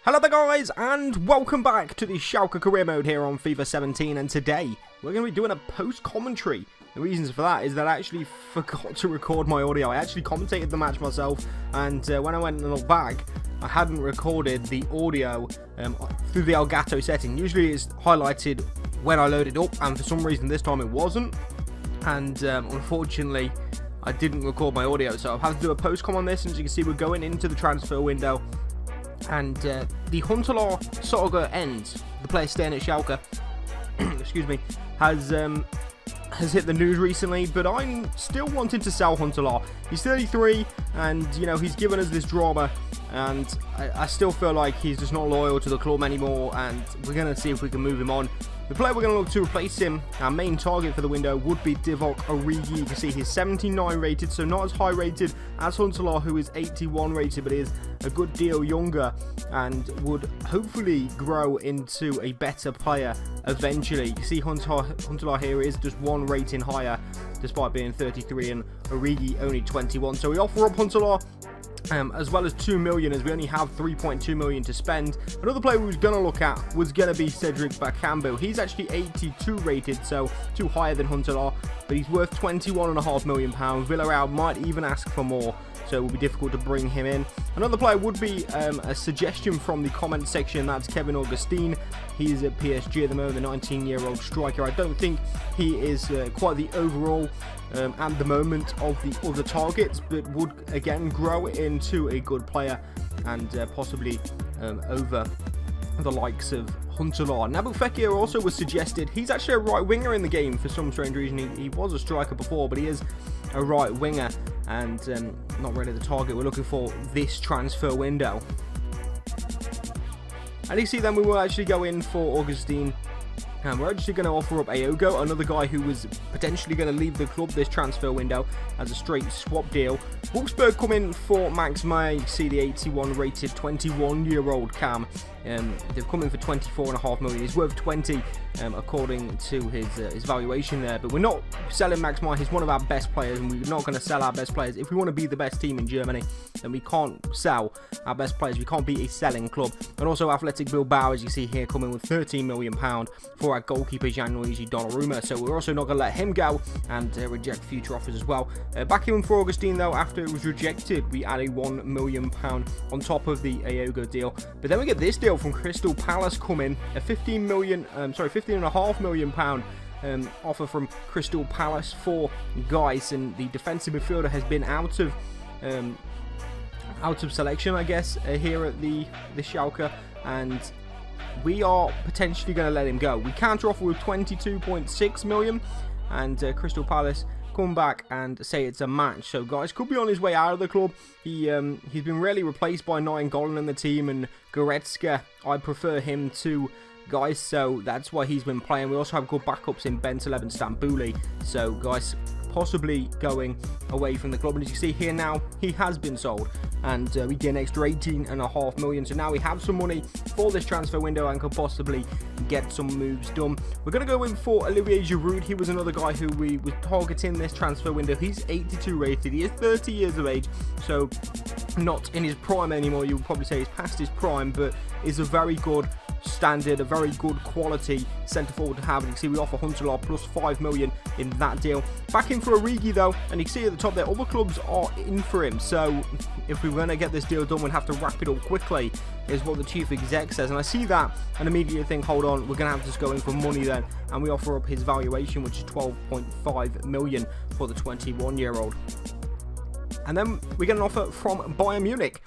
Hello there guys, and welcome back to the Schalke career mode here on FIFA 17, and today we're going to be doing a post-commentary. The reasons for that is that I actually forgot to record my audio. I actually commentated the match myself, and when I went and looked back, I hadn't recorded the audio through the Elgato setting. Usually it's highlighted when I load it up, and for some reason this time it wasn't, and unfortunately I didn't record my audio, so I've had to do a post-com on this, and as you can see we're going into the transfer window. And the Huntelaar saga ends. The player staying at Schalke, excuse me, has hit the news recently. But I'm still wanting to sell Huntelaar. He's 33, and you know he's given us this drama, and I still feel like he's just not loyal to the club anymore. And we're gonna see if we can move him on. The player we're going to look to replace him, our main target for the window, would be Divock Origi. You can see he's 79 rated, so not as high rated as Huntelaar, who is 81 rated, but is a good deal younger and would hopefully grow into a better player eventually. You see Huntelaar here is just one rating higher, despite being 33, and Origi only 21. So we offer up Huntelaar, as well as 2 million, as we only have 3.2 million to spend. Another player we was going to look at was going to be Cedric Bakambu. He's actually 82 rated, so two higher than Huntelaar, but he's worth £21.5 million. Villarreal might even ask for more, so it will be difficult to bring him in. Another player would be a suggestion from the comment section. That's Kevin Augustin. He's at PSG at the moment, the 19-year-old striker. I don't think he is quite the overall at the moment of the other targets, but would again grow into a good player and possibly over the likes of Huntelaar. Nabil Fekir also was suggested. He's actually a right winger in the game for some strange reason. He was a striker before, but he is a right winger and not really the target we're looking for this transfer window. And you see then we will actually go in for Augustine. And we're actually going to offer up Aogo, another guy who was potentially going to leave the club this transfer window as a straight swap deal. Wolfsburg come in for Max Meyer. You see the 81 rated 21-year-old Cam. They've come in for 24.5 million. He's worth 20 according to his valuation there. But we're not selling Max Meyer. He's one of our best players, and we're not going to sell our best players. If we want to be the best team in Germany, then we can't sell our best players. We can't be a selling club. And also Athletic Bilbao, as you see here, coming with £13 million for our goalkeeper Gianluigi Donnarumma. So we're also not going to let him go and reject future offers as well. Back in for Augustine though, after it was rejected, we added £1 million on top of the Aogo deal. But then we get this deal from Crystal Palace come in, a £15.5 million offer from Crystal Palace for Geis, and the defensive midfielder has been out of selection, I guess, here at the Schalke, and we are potentially going to let him go. We counter offer with 22.6 million, and Crystal Palace come back and say it's a match. So Geis could be on his way out of the club. He's been really replaced by Nainggolan in the team, and Goretzka, I prefer him to Geis, so that's why he's been playing. We also have good backups in Bentaleb and Stambouli, so Geis possibly going away from the club. And as you see here now, he has been sold, and we get an extra 18.5 million. So now we have some money for this transfer window and could possibly get some moves done. We're going to go in for Olivier Giroud. He was another guy who we were targeting this transfer window. He's 82 rated. He is 30 years of age, so not in his prime anymore. You would probably say he's past his prime, but is a very good standard, a very good quality centre forward to have. And you can see we offer Huntelaar plus 5 million in that deal. Back in for Origi though, and you can see at the top there, other clubs are in for him. So if we're going to get this deal done, we'd have to wrap it up quickly, is what the chief exec says. And I see that and immediately think, hold on, we're going to have to just go in for money then. And we offer up his valuation, which is 12.5 million for the 21-year-old. And then we get an offer from Bayern Munich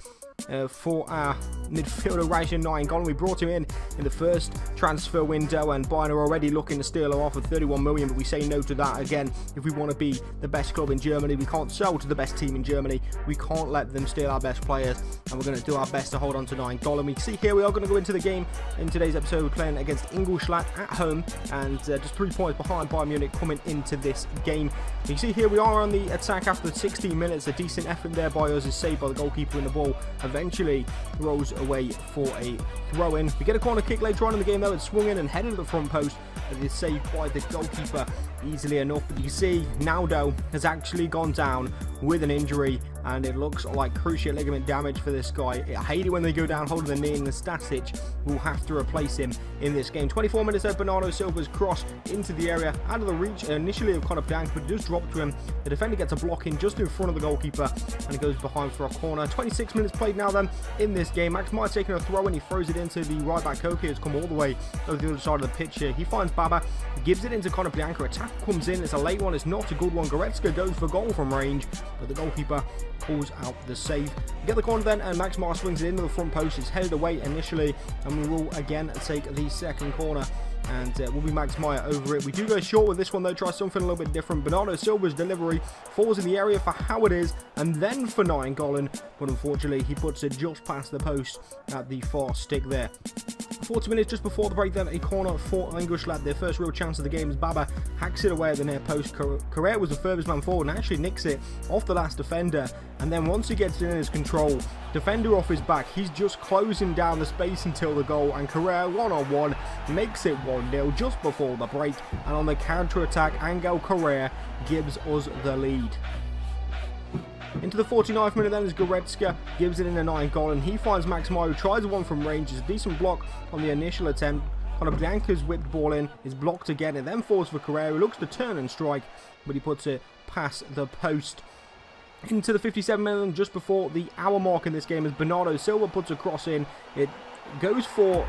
for our midfielder Rajan Nainggolan. We brought him in the first transfer window, and Bayern are already looking to steal her off of 31 million, but we say no to that. Again, if we want to be the best club in Germany, we can't sell to the best team in Germany. We can't let them steal our best players, and we're going to do our best to hold on to Nainggolan. We see here we are going to go into the game in today's episode. We're playing against Ingolstadt at home, and just 3 points behind Bayern Munich coming into this game. You see here we are on the attack after 16 minutes. A decent effort there by us is saved by the goalkeeper, and the ball eventually rolls away for a throw-in. We get a corner kick later on in the game though. It's swung in and headed to the front post, and it's saved by the goalkeeper easily enough. But you see Naldo has actually gone down with an injury, and it looks like cruciate ligament damage for this guy. I hate it when they go down holding the knee, and the Stasic will have to replace him in this game. 24 minutes of Bernardo Silva's cross into the area, out of the reach initially of Conor Blanc, but it does drop to him. The defender gets a block in just in front of the goalkeeper, and it goes behind for a corner. 26 minutes played now then in this game. Max Meyer taking a throw, and he throws it into the right back Koke, who's come all the way over the other side of the pitch here. He finds Baba, gives it into Conor Bianca. Attack comes in, it's a late one, it's not a good one. Goretzka goes for goal from range, but the goalkeeper pulls out the save. We get the corner then, and Max Meyer swings it into the front post. It's headed away initially, and we will again take the second corner, and will be Max Meyer over it. We do go short with this one though, try something a little bit different. Bernardo Silva's delivery falls in the area for how it is, and then for Nainggolan, but unfortunately he puts it just past the post at the far stick there. 40 minutes just before the break then, a corner for Ingolstadt. Their first real chance of the game as Baba hacks it away at the near post. Correa was the furthest man forward and actually nicks it off the last defender, and then once he gets it in his control, defender off his back, he's just closing down the space until the goal, and Correa one-on-one makes it 1-0 just before the break, and on the counter-attack, Angel Correa gives us the lead. Into the 49th minute then as Goretzka gives it in a Nainggolan. He finds Max Meyer, who tries one from range. It's a decent block on the initial attempt. Conor Bianca's whipped ball in, is blocked again, and then falls for Correa, who looks to turn and strike, but he puts it past the post. Into the 57th minute, just before the hour mark in this game, as Bernardo Silva puts a cross in. It goes for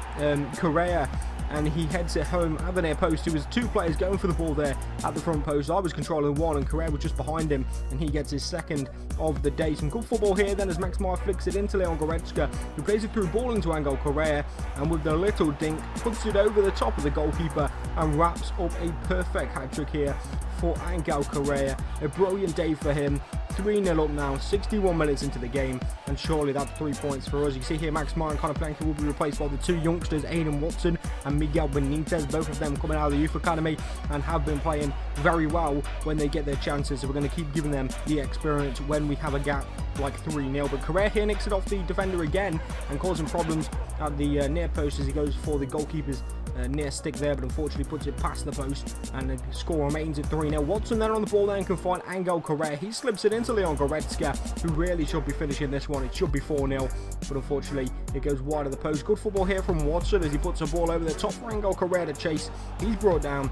Correa, and he heads it home at the near post. It was two players going for the ball there at the front post. I was controlling one, and Correa was just behind him, and he gets his second of the day. Some good football here then as Max Meyer flicks it into Leon Goretzka, who plays it through ball into Angel Correa, and with the little dink puts it over the top of the goalkeeper and wraps up a perfect hat-trick here for Angel Correa. A brilliant day for him. 3-0 up now, 61 minutes into the game, and surely that's 3 points for us. You see here Max Meyer and Conor Blanca will be replaced by the two youngsters, Aidan Watson and Miguel Benitez, both of them coming out of the youth academy and have been playing very well when they get their chances, so we're going to keep giving them the experience when we have a gap like 3-0. But Correa here nicks it off the defender again and causing problems at the near post as he goes for the goalkeeper's near stick there, but unfortunately puts it past the post, and the score remains at 3-0. Watson then on the ball then can find Angel Correa. He slips it into Leon Goretzka, who really should be finishing this one. It should be 4-0, but unfortunately it goes wide of the post. Good football here from Watson as he puts a ball over the top for Angel Correa to chase. He's brought down.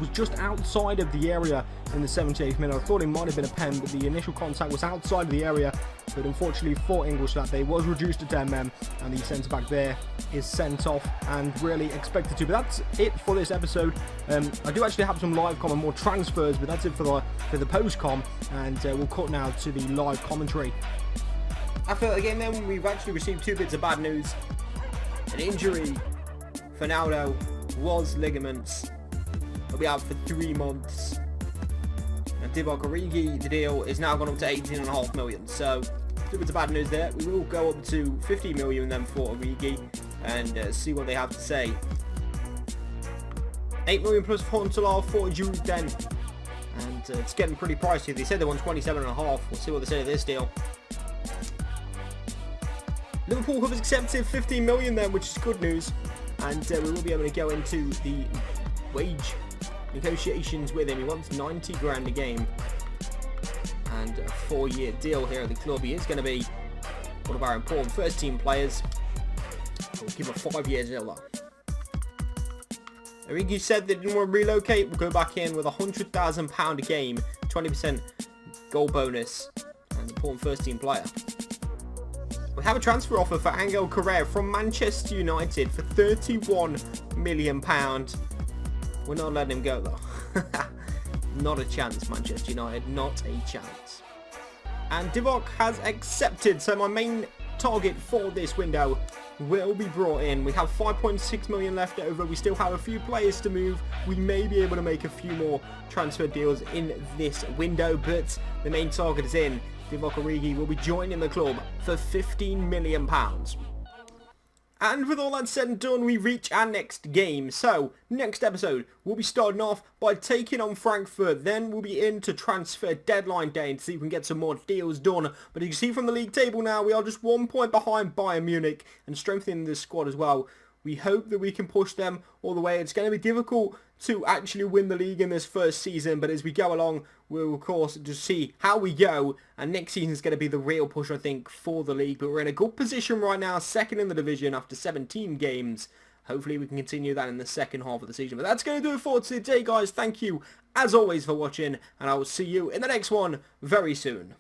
Was just outside of the area in the 78th minute. I thought it might have been a pen, but the initial contact was outside of the area. But unfortunately for Ingolstadt, they was reduced to 10 men, and the centre back there is sent off and really expected to. But that's it for this episode. I do actually have some live com and more transfers, but that's it for the post com, and we'll cut now to the live commentary. After the game, then we've actually received two bits of bad news. An injury. Fernando was ligaments. He'll be out for 3 months. And Divock Origi, the deal is now gone up to 18.5 million. So, two bits of bad news there. We will go up to 50 million then for Origi and see what they have to say. 8 million plus Huntelaar for Giroud then. And it's getting pretty pricey. They said they want 27.5. We'll see what they say to this deal. Liverpool have accepted 15 million then, which is good news. And we will be able to go into the wage negotiations with him. He wants 90 grand a game and a 4-year deal here at the club. He is going to be one of our important first team players. We'll give him a 5-year deal though. Origi said they didn't want to relocate. We'll go back in with £100,000 a game, 20% goal bonus, and important first team player. We have a transfer offer for Angel Correa from Manchester United for £31 million. We're not letting him go though. Not a chance, Manchester United. Not a chance. And Divock has accepted. So my main target for this window will be brought in. We have 5.6 million left over. We still have a few players to move. We may be able to make a few more transfer deals in this window, but the main target is in. Divock Origi will be joining the club for £15 million. And with all that said and done, we reach our next game. So, next episode, we'll be starting off by taking on Frankfurt. Then we'll be into transfer deadline day and see if we can get some more deals done. But as you can see from the league table now, we are just 1 point behind Bayern Munich and strengthening this squad as well. We hope that we can push them all the way. It's going to be difficult to actually win the league in this first season, but as we go along, we'll of course just see how we go, and next season is going to be the real push, I think, for the league. But we're in a good position right now, second in the division after 17 games. Hopefully we can continue that in the second half of the season. But that's going to do it for today, guys. Thank you, as always, for watching, and I will see you in the next one very soon.